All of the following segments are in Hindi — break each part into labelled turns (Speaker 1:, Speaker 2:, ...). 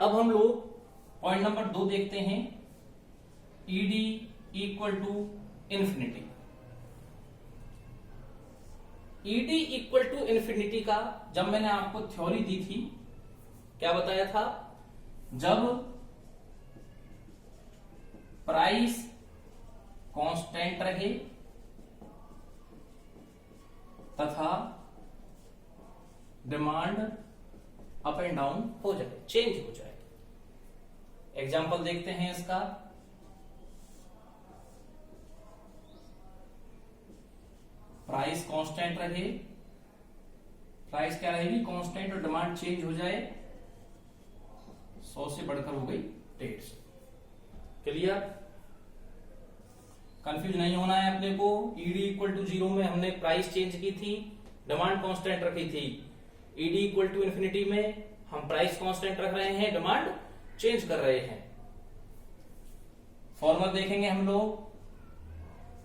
Speaker 1: अब हम लोग पॉइंट नंबर 2 देखते हैं, ED equal to infinity. ED equal to infinity का जब मैंने आपको थ्योरी दी थी, क्या बताया था? जब प्राइस कांस्टेंट रहे तथा डिमांड अप एंड डाउन हो जाए, चेंज हो जाए। एग्जाम्पल देखते हैं इसका। प्राइस कांस्टेंट रहे, प्राइस क्या रहेगी? कांस्टेंट, और डिमांड चेंज हो जाए, 100 से बढ़कर हो गई 150। क्लियर? कंफ्यूज नहीं होना है अपने को। ईडी इक्वल टू 0 में हमने प्राइस चेंज की थी, डिमांड कांस्टेंट रखी थी। ईडी इक्वल टू इंफिनिटी में हम प्राइस कांस्टेंट रख रहे हैं, डिमांड चेंज कर रहे हैं। फॉर्मूला देखेंगे हम लोग,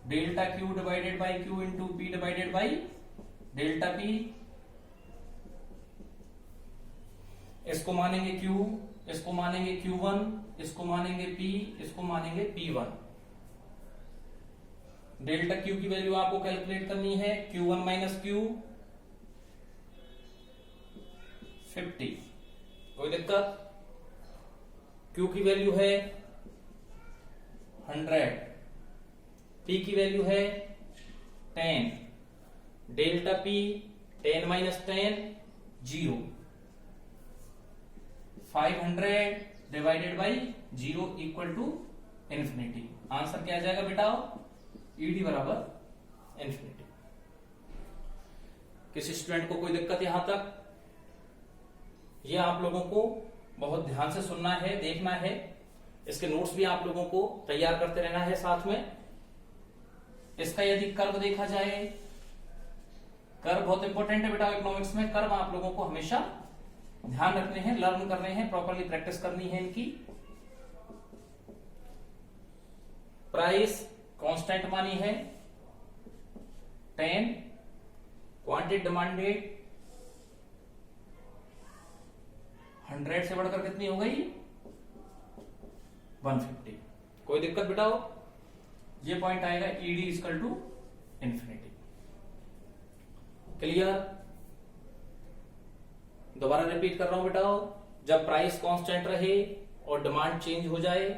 Speaker 1: delta Q divided by Q into P divided by delta P. इसको मानेंगे क्यू, इसको मानेंगे Q1, इसको मानेंगे P, इसको मानेंगे P1। डेल्टा Q की वैल्यू आपको कैलकुलेट करनी है, Q1 माइनस Q 50। कोई दिक्कत? Q की वैल्यू है 100, P की वैल्यू है 10, delta P 10 minus 10 0, 500 divided by 0 equal to infinity. Answer क्या आ जाएगा बेटा? ईडी बराबर इंफिनिटी। किसी स्टूडेंट को कोई दिक्कत यहां तक? ये आप लोगों को बहुत ध्यान से सुनना है, देखना है। इसके नोट्स भी आप लोगों को तैयार करते रहना है साथ में। इसका यदि कर्व देखा जाए, कर्व बहुत इंपॉर्टेंट है बेटा इकोनॉमिक्स में। कर्व आप लोगों को हमेशा ध्यान रखने हैं, लर्न करने हैं, प्रॉपरली प्रैक्टिस करनी है इनकी। प्राइस कांस्टेंट मानी है 10, क्वांटिटी डिमांडेड 100 से बढ़कर कितनी हो गई? 150। कोई दिक्कत बेटा? ये पॉइंट आएगा ED equal to infinity. Clear? दोबारा रिपीट कर रहा हूं बेटा, जब प्राइस कांस्टेंट रहे और डिमांड चेंज हो जाए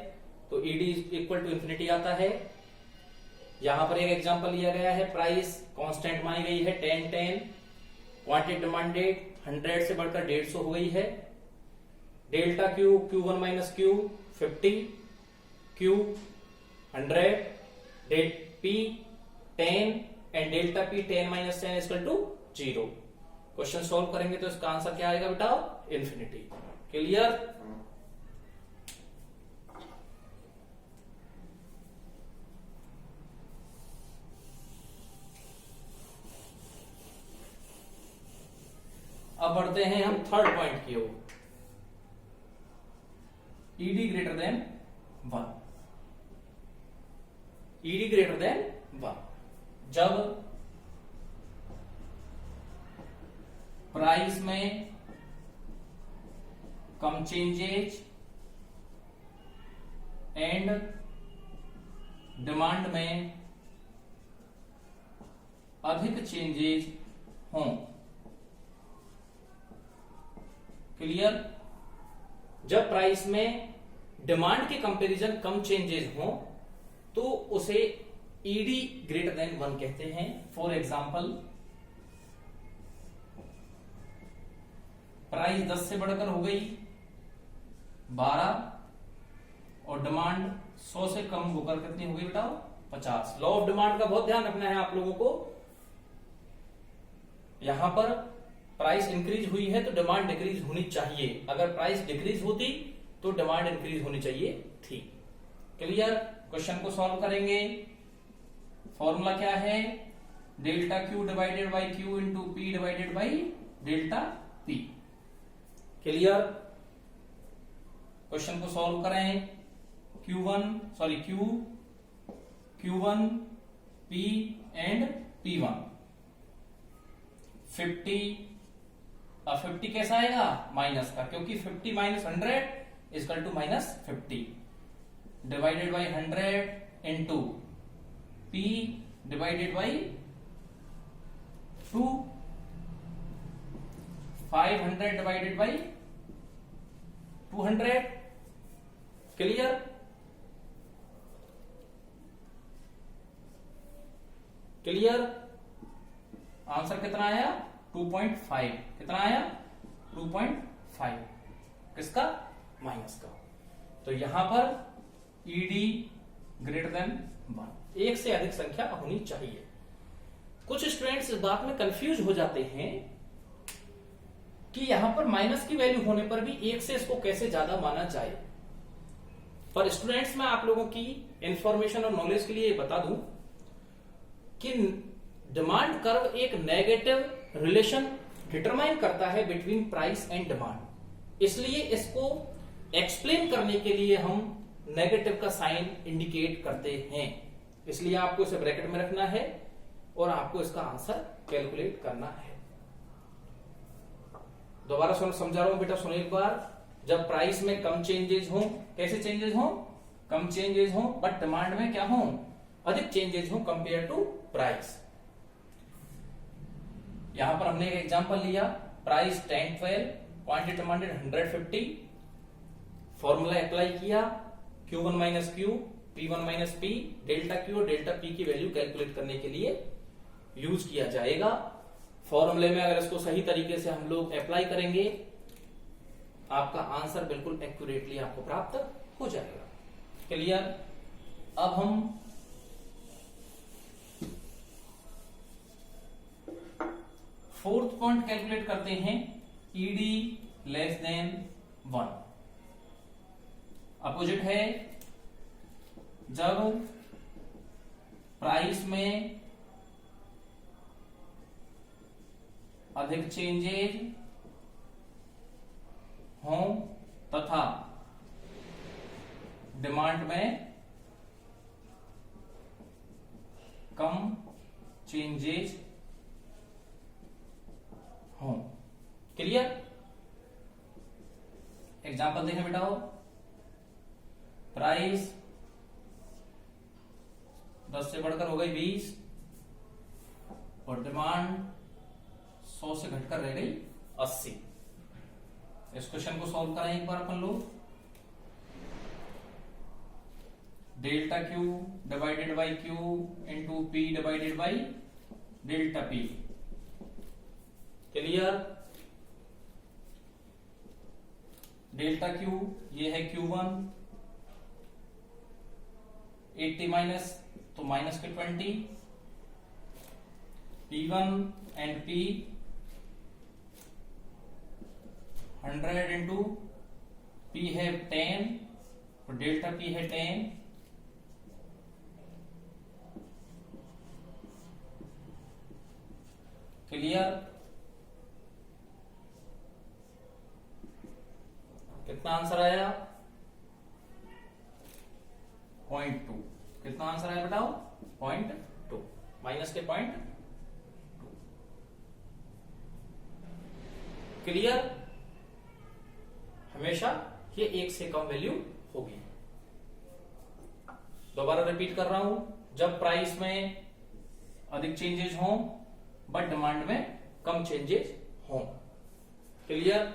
Speaker 1: तो ईडी इक्वल टू इंफिनिटी आता है। यहां पर एक एग्जांपल लिया गया है, प्राइस कांस्टेंट मानी गई है 10, क्वांटिटी डिमांडेड 100 से बढ़कर 150 हो गई है। Delta Q Q1 minus Q 50, Q 100, P 10 and delta P 10 minus 10 equal to 0। Question solve करेंगे तो इसका आंसर क्या आएगा बेटा? इंफिनिटी। क्लियर? अब बढ़ते हैं हम थर्ड पॉइंट की ओर, ED greater than 1। ED greater than 1 जब प्राइस में कम चेंजेज एंड डिमांड में अधिक चेंजेज हों। क्लियर? जब प्राइस में डिमांड के कंपैरिजन कम चेंजेस हो तो उसे ईडी ग्रेटर देन 1 कहते हैं। फॉर एग्जांपल, प्राइस 10 से बढ़कर हो गई 12 और डिमांड 100 से कम होकर कितनी हो गई बेटा? 50। लॉ ऑफ डिमांड का बहुत ध्यान रखना है आप लोगों को। यहां पर प्राइस इंक्रीज हुई है तो डिमांड डिक्रीज होनी चाहिए, अगर प्राइस डिक्रीज होती तो डिमांड इंक्रीज होनी चाहिए थी। क्लियर? क्वेश्चन को सॉल्व करेंगे। फॉर्मूला क्या है? Delta Q divided by Q into P divided by delta P. Clear? Question को सॉल्व करें। Q1 P एंड P1 50 कैसा आएगा? माइनस का, क्योंकि 50 minus 100 equal to -50 divided by 100 into P divided by 2, 500 divided by 200। Clear? Clear? Answer कितना आया? 2.5। कितना आया? 2.5 किसका? माइनस का। तो यहां पर ईडी ग्रेटर देन 1, एक से अधिक संख्या होनी चाहिए। कुछ स्टूडेंट्स इस बात में कंफ्यूज हो जाते हैं कि यहां पर माइनस की वैल्यू होने पर भी 1 से इसको कैसे ज्यादा माना जाए। पर स्टूडेंट्स मैं आप लोगों की इंफॉर्मेशन और नॉलेज के लिए बता दूं कि डिमांड कर्व एक नेगेटिव रिलेशन डिटरमाइन करता है बिटवीन प्राइस एंड डिमांड। इसलिए इसको एक्सप्लेन करने के लिए हम नेगेटिव का साइन इंडिकेट करते हैं। इसलिए आपको इसे ब्रैकेट में रखना है और आपको इसका आंसर कैलकुलेट करना है। दोबारा समझा रहा हूं बेटा, सुनो एक बार। जब प्राइस में कम चेंजेस हो, कैसे चेंजेस हो? कम चेंजेस हो, बट डिमांड में क्या हो? अधिक चेंजेस हो कंपेयर टू प्राइस। यहां पर हमने एक एग्जांपल लिया, price 10-12, quantity demanded 150, formula apply किया, Q1 minus Q, P1 minus P, delta Q और डेल्टा P की वैल्यू कैलकुलेट करने के लिए यूज किया जाएगा। फॉर्मूले में अगर इसको सही तरीके से हम लोग अप्लाई करेंगे, आपका आंसर बिल्कुल एक्यूरेटली आपको प्राप्त हो जाएगा। क्लियर? अब हम फोर्थ पॉइंट कैलकुलेट करते हैं, ईडी लेस देन 1। अपोजिट है, जब प्राइस में अधिक चेंजेज हों तथा डिमांड में कम चेंजेज हों। क्लियर? एग्जांपल देखें बेटा, प्राइस 10 से बढ़कर हो गई 20 और डिमांड 100 से घटकर रह गई 80। इस क्वेश्चन को सॉल्व करें एक बार अपन लोग। Delta Q divided by Q into P divided by delta P। Clear? Delta Q ये है Q1, 80 माइनस तो माइनस के 20, P1 and P 100 into P है 10 और डेल्टा P है 10। क्लियर? कितना आंसर आया? 0.2। कितना आंसर आया बताओ? 0.2 माइनस के 0.2। क्लियर? हमेशा ये 1 से कम वैल्यू होगी। दोबारा रिपीट कर रहा हूं, जब प्राइस में अधिक चेंजेस हों बट डिमांड में कम चेंजेस हों। क्लियर?